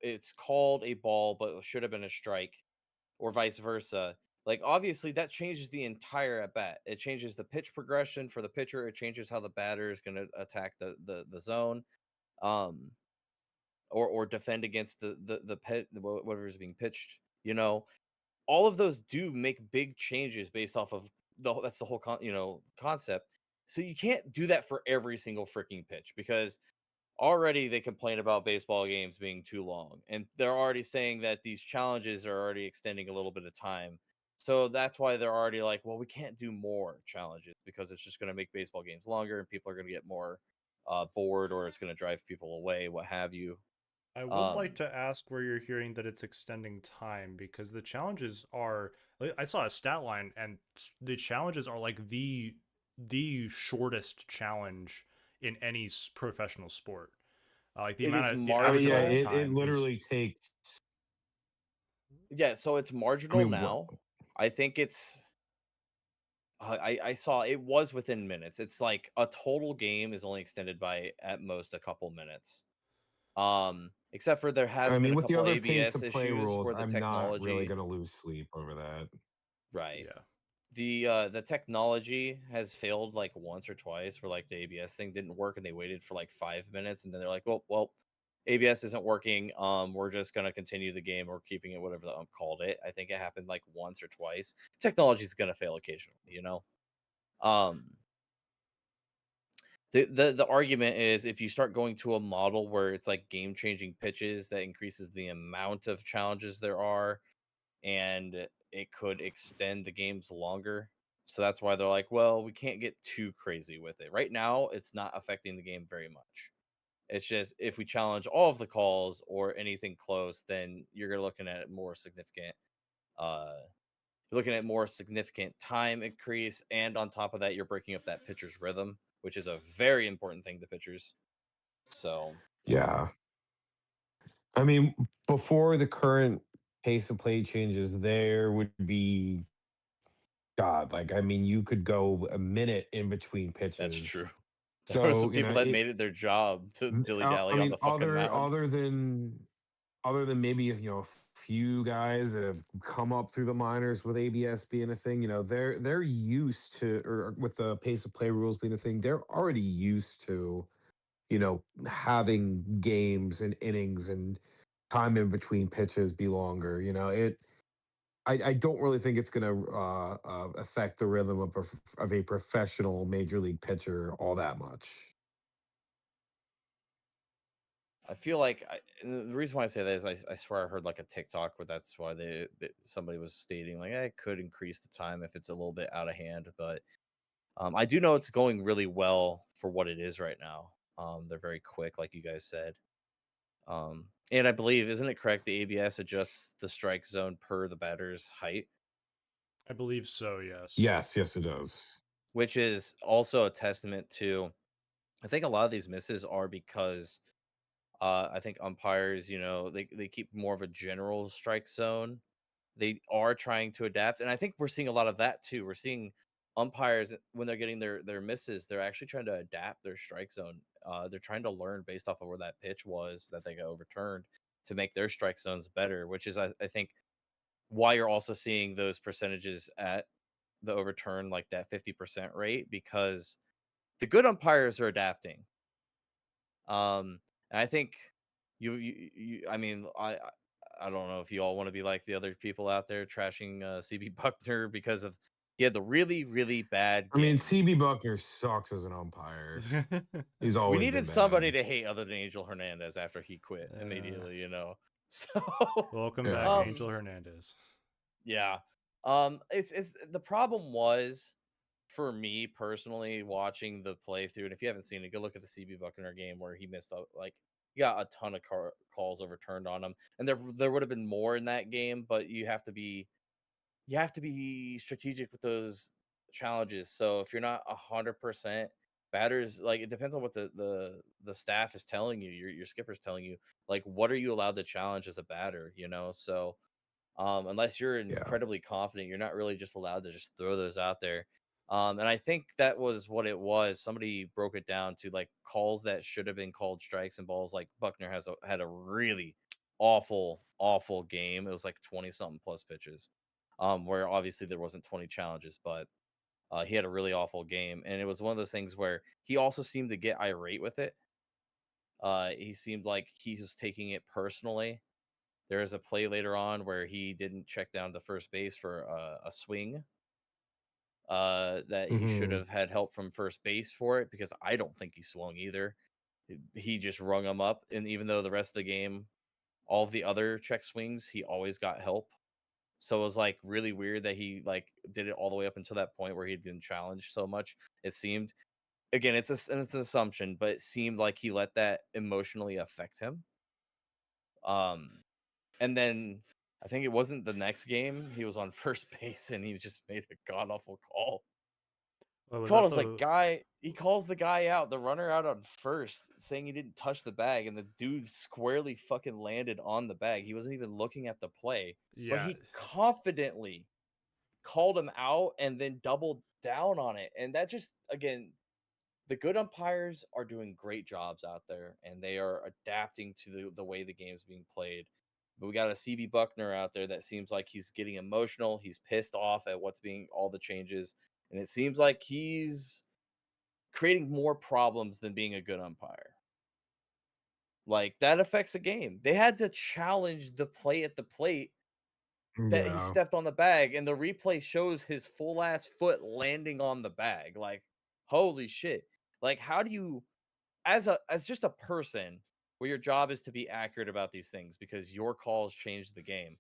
it's called a ball, but it should have been a strike, or vice versa. Like obviously, that changes the entire at bat. It changes the pitch progression for the pitcher. It changes how the batter is going to attack the zone, um, or defend against the pit whatever is being pitched. All of those do make big changes based off of that's the whole concept. So you can't do that for every single freaking pitch, because already they complain about baseball games being too long, and they're already saying that these challenges are already extending a little bit of time. So that's why they're already like, well, we can't do more challenges because it's just going to make baseball games longer and people are going to get more bored, or it's going to drive people away, what have you. I would like um to ask where you're hearing that it's extending time, because the challenges are, I saw a stat line and the challenges are like the shortest challenge in any professional sport. Like it is the average Yeah, amount of marginal. it time is, literally takes. Yeah, so it's I marginal mean, what? now. I think it's I saw it was within minutes. It's like a total game is only extended by at most a couple minutes. Except for there has I been mean, a with the couple other pace ABS of play issues rules, where the I'm not really technology, gonna lose sleep over that. right. yeah. The technology has failed like once or twice where like the ABS thing didn't work and they waited for like 5 minutes and then they're like, well, ABS isn't working. We're just gonna continue the game or keeping it whatever the ump called it. I think it happened like once or twice. Technology is gonna fail occasionally. Um, the argument is if you start going to a model where it's like game changing pitches, that increases the amount of challenges there are, and it could extend the games longer. So that's why they're like, well, we can't get too crazy with it. Right now, it's not affecting the game very much. It's just if we challenge all of the calls or anything close, then you're looking at more significant uh you're looking at more significant time increase, and on top of that, you're breaking up that pitcher's rhythm, which is a very important thing to pitchers. So Yeah, I mean, before the current pace of play changes, there would be God. Like, I mean, you could go a minute in between that's pitches. true. There were So some people that made it their job to dilly I dally on mean, the fucking mound. other than maybe a few guys that have come up through the minors with ABS being a thing, they're used to, or with the pace of play rules being a thing, they're already used to having games and innings and time in between pitches be longer. I don't really think it's going to affect the rhythm of a professional major league pitcher all that much. I feel like and the reason why I say that is I swear I heard like a TikTok where that's why somebody was stating like it could increase the time if it's a little bit out of hand, but I do know it's going really well for what it is right now. They're very quick, like you guys said. And I believe, isn't it correct, the ABS adjusts the strike zone per the batter's height, I believe so, yes. Yes, it does. which is also a testament to. I think a lot of these misses are because I think umpires, they keep more of a general strike zone. They are trying to adapt, and I think we're seeing a lot of that too. We're seeing umpires when they're getting their misses, they're actually trying to adapt their strike zone. They're trying to learn based off of where that pitch was that they got overturned to make their strike zones better, which is I think why you're also seeing those percentages at the overturn like that 50% rate, because the good umpires are adapting. And I think I mean, I don't know if you all want to be like the other people out there trashing CB Buckner because of he had the really, really bad I mean, game. CB Buckner sucks as an umpire. He's We always been needed somebody bad. to hate other than Angel Hernandez after he quit immediately, So Welcome back, Yeah. Angel Hernandez. yeah. It's the problem was for me personally watching the playthrough, and if you haven't seen it, go look at the CB Buckner game where he missed out. Like he got a ton of calls overturned on him, and there would have been more in that game, but you have to be strategic with those challenges. So if you're not 100%, batters like it depends on what the staff is telling you, your skipper's telling you, like what are you allowed to challenge as a batter, So unless you're Yeah. incredibly confident, you're not really just allowed to just throw those out there. And I think that was what it was. Somebody broke it down to like calls that should have been called strikes and balls. Like Buckner had a really awful game. It was like 20 something plus pitches, where obviously there wasn't 20 challenges, but he had a really awful game. And it was one of those things where he also seemed to get irate with it. He seemed like he was taking it personally. There is a play later on where he didn't check down to first base for a swing. That he should Hmm. have had help from first base for it because I don't think he swung either. He just rung him up, and even though the rest of the game, all of the other check swings, he always got help. So it was like really weird that he like did it all the way up until that point where he didn't challenge so much. It seemed again, it's an assumption, but it seemed like he let that emotionally affect him. Um, And then I think it wasn't the next game. He was on first base and he just made a god awful call. What was Called that us like the? guy. He calls the guy out, the runner out on first, saying he didn't touch the bag, and the dude squarely fucking landed on the bag. He wasn't even looking at the play, but Yeah, he confidently called him out and then doubled down on it. And that just again, the good umpires are doing great jobs out there and they are adapting to the way the game's being played. But we got a CB Buckner out there that seems like he's getting emotional. He's pissed off at what's being all the changes. And it seems like he's creating more problems than being a good umpire. Like that affects the game. They had to challenge the play at the plate that he Yeah. stepped on the bag, and the replay shows his full ass foot landing on the bag. Like, holy shit. Like, how do you as just a person where your job is to be accurate about these things because your calls change the game.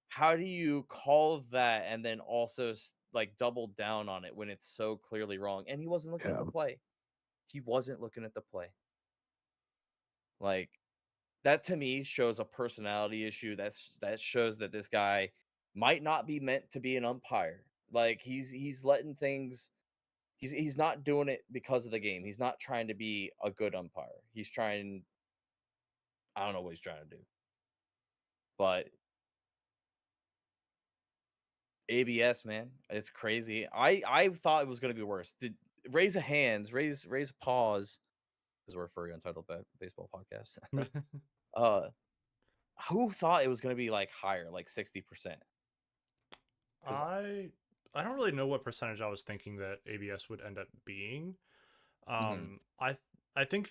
How do you call that and then also like double down on it when it's so clearly wrong? And he wasn't looking at Yeah. the play. He wasn't looking at the play. Like that to me shows a personality issue. That shows that this guy might not be meant to be an umpire. Like he's letting things he's not doing it because of the game. He's not trying to be a good umpire. He's trying I don't know what he's trying to do. But ABS, man, it's crazy. I thought it was gonna be worse. Did raise a hands, raise a pause, because we're a furry untitled baseball podcast. uh, who thought it was gonna be like higher, like 60%? Because I I don't really know what percentage I was thinking that ABS would end up being. mm-hmm, I think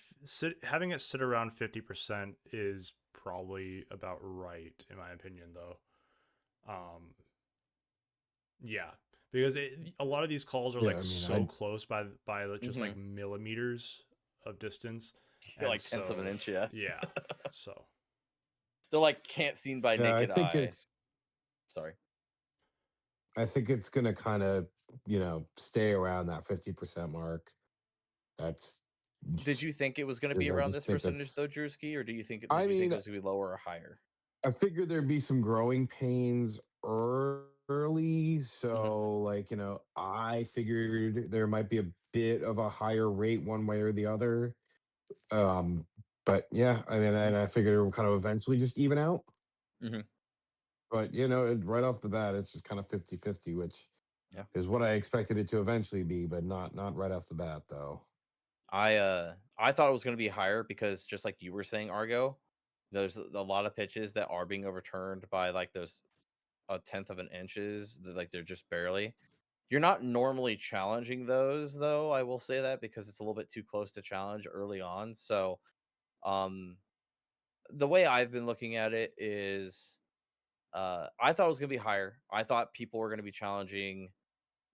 having it sit around 50% is probably about right in my opinion, though. Um, yeah, because a lot of these calls are Yeah. like I mean, so close by just mm-hmm. like millimeters of distance, and Like tenths of an so inch, yeah. yeah, so They're like can't seen by yeah, naked eye. Sorry. I think it's gonna kind of, stay around that 50% mark. That's Did you think it was gonna be because I around just this think percentage that's. though, Drewski, or I did you think it mean, was gonna be lower or higher? I figured there'd be some growing pains early, Mm-hmm. so like I figured there might be a bit of a higher rate one way or the other. Um, but yeah, I mean, and I figured it would kind of eventually just even out. Mm-hmm. But right off the bat, it's just kind of 50-50, which Yeah. is what I expected it to eventually be, but not right off the bat though. I thought it was going to be higher because just like you were saying, Argo, there's a lot of pitches that are being overturned by like those a tenth of an inches, like they're just barely. You're not normally challenging those though. I will say that because it's a little bit too close to challenge early on. So The way I've been looking at it is, I thought it was going to be higher. I thought people were going to be challenging,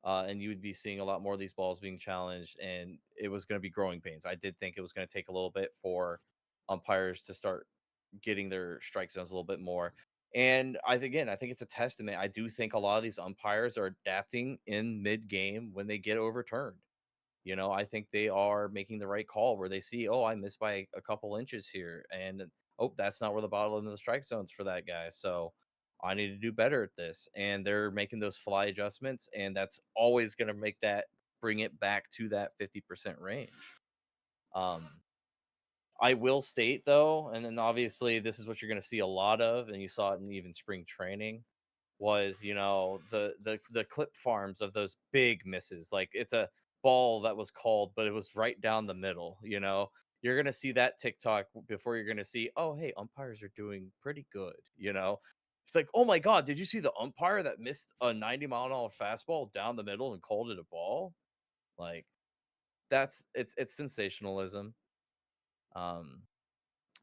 and you would be seeing a lot more of these balls being challenged, and it was going to be growing pains. I did think it was going to take a little bit for umpires to start getting their strike zones a little bit more. And I think it's a testament. I do think a lot of these umpires are adapting in mid game when they get overturned. I think they are making the right call where they see, oh, I missed by a couple inches here, and oh, that's not where the bottom of the strike zones for that guy. So I need to do better at this. And they're making those fly adjustments, and that's always going to bring it back to that 50% range. Um, I will state though, and then obviously this is what you're going to see a lot of, and you saw it in even spring training, was the clip farms of those big misses. Like it's a ball that was called, but it was right down the middle. You're gonna see that TikTok before you're gonna see, oh hey, umpires are doing pretty good. It's like, oh my god, did you see the umpire that missed a 90-mile-an-hour fastball down the middle and called it a ball? Like it's sensationalism. Um,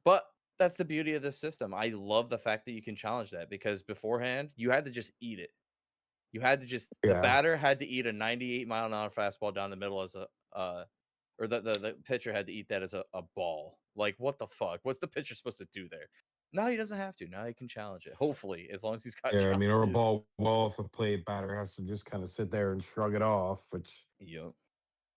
but that's the beauty of this system. I love the fact that you can challenge that, because beforehand you had to just eat it. The Yeah. batter had to eat a 98-mile-an-hour fastball down the middle as a or the pitcher had to eat that as a ball. Like, what the fuck? What's the pitcher supposed to do there? Now he doesn't have to. Now he can challenge it. Hopefully, as long as he's got Yeah, I mean, or a challenges. ball well off the plate, batter has to just kind of sit there and shrug it off, which Yep.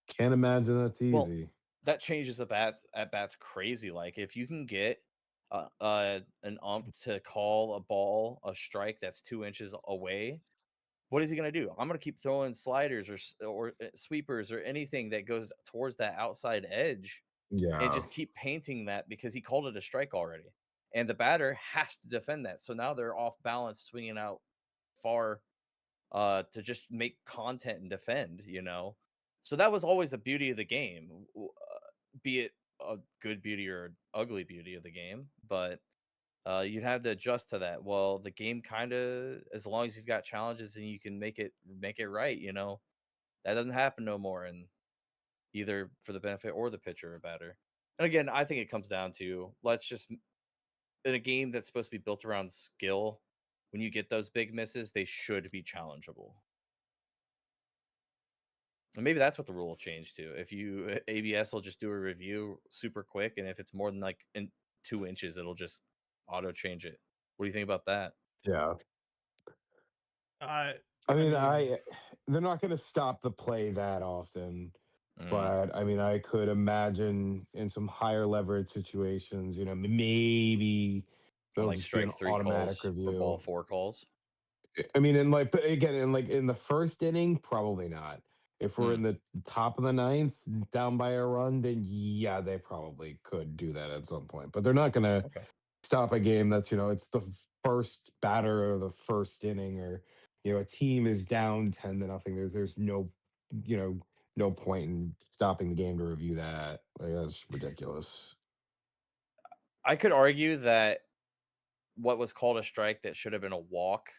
can't imagine that's Well, easy. that changes at bats crazy. Like if you can get an ump to call a ball a strike that's 2 inches away, what is he going to do? I'm going to keep throwing sliders or sweepers or anything that goes towards that outside edge, and Yeah. just keep painting that because he called it a strike already. And the batter has to defend that. So now they're off balance, swinging out far to just make content and defend. So that was always the beauty of the game, be it a good beauty or an ugly beauty of the game. But you'd have to adjust to that. Well, the game kind of, as long as you've got challenges and you can make it right, that doesn't happen no more, and either for the benefit or the pitcher or batter. And again, I think it comes down to, let's just, in a game that's supposed to be built around skill, when you get those big misses, they should be challengeable. And maybe that's what the rule will change to. If ABS will just do a review super quick, and if it's more than like in 2 inches, it'll just auto change it. What do you think about that? Yeah. I I I mean, mean, they're not going to stop the play that often, Mm, but I mean, I could imagine in some higher leverage situations, maybe on there'll like just be an strike three automatic calls or ball review. four calls. I mean, but again, in the first inning, probably not. If we're in Mm, the top of the ninth, down by a run, then yeah, they probably could do that at some point. But they're not going to okay. stop a game that's it's the first batter of the first inning, or a team is down 10-0. There's no you know no point in stopping the game to review that. Like, that's ridiculous. I could argue that what was called a strike that should have been a walk,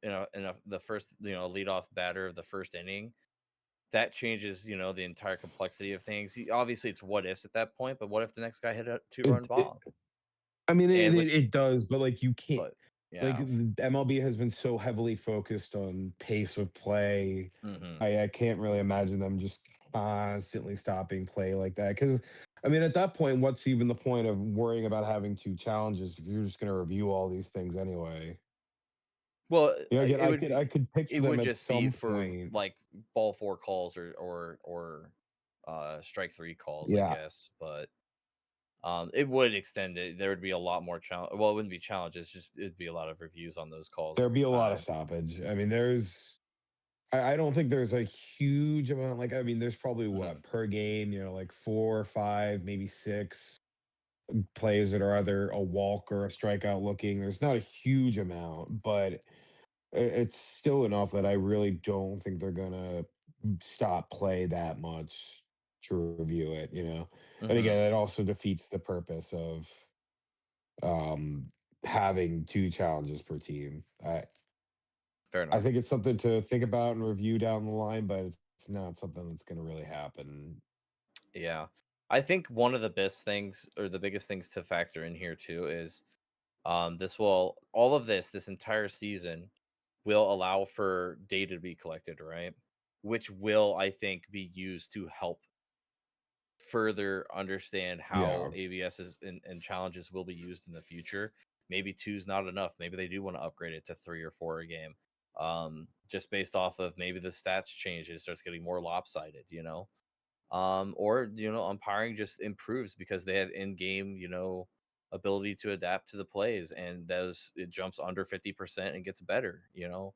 the first, leadoff batter of the first inning, that changes, the entire complexity of things. Obviously, it's what ifs at that point, but what if the next guy hit a two-run it bomb? I mean, And with, it does, but like you can't. but Like yeah, the MLB has been so heavily focused on pace of play. hmm I can't really imagine them just constantly stopping play like that. Because I mean, at that point, what's even the point of worrying about having two challenges if you're just going to review all these things anyway? Well, Again, it would I be, could picture it them would at just be some for point. like ball four calls or strike three calls, I Yeah, guess. But it would extend it. There would be a lot more challenge. Well, it wouldn't be challenges. Just it'd be a lot of reviews on those calls there'd over be a lot of time. stoppage. I mean, I don't think there's a huge amount. Like, I mean, there's probably Mhm. what per game, like 4 or 5, maybe 6 plays that are either a walk or a strikeout looking. There's not a huge amount, but it's still enough that I really don't think they're gonna stop play that much to review it. And Mhm. again, it also defeats the purpose of um having two challenges per team. Fair I enough. think it's something to think about and review down the line, but it's not something that's gonna really happen. Yeah. I think one of the best things or the biggest things to factor in here too is this entire season will allow for data to be collected, right? Which will, I think, be used to help further understand how Yeah. ABSs and challenges will be used in the future. Maybe 2's not enough. Maybe they do want to upgrade it to 3 or 4 a game. Just based off of maybe the stats change, it starts getting more lopsided, you know? Or, you know, umpiring just improves because they have in-game, you know, ability to adapt to the plays, and it jumps under 50% and gets better, you know?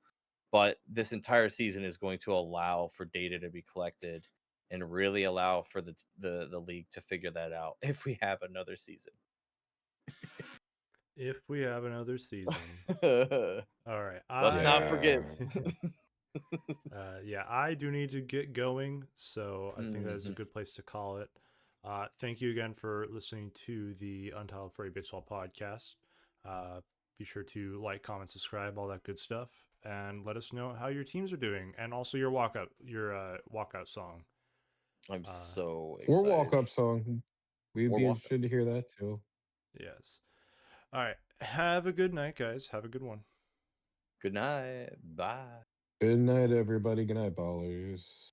But this entire season is going to allow for data to be collected and really allow for the league to figure that out if we have another season. If we have another season. All right. Let's not forget. Yeah, I do need to get going, so I think that is a good place to call it. Thank you again for listening to the Untitled Furry Baseball Podcast. Be sure to like, comment, subscribe, all that good stuff, and let us know how your teams are doing, and also your walkout song. I'm so Or excited. walk-up song. We'd be interested to hear that too. Yes. All right. Have a good night, guys. Have a good one. Good night. Bye. Good night, everybody. Good night, ballers.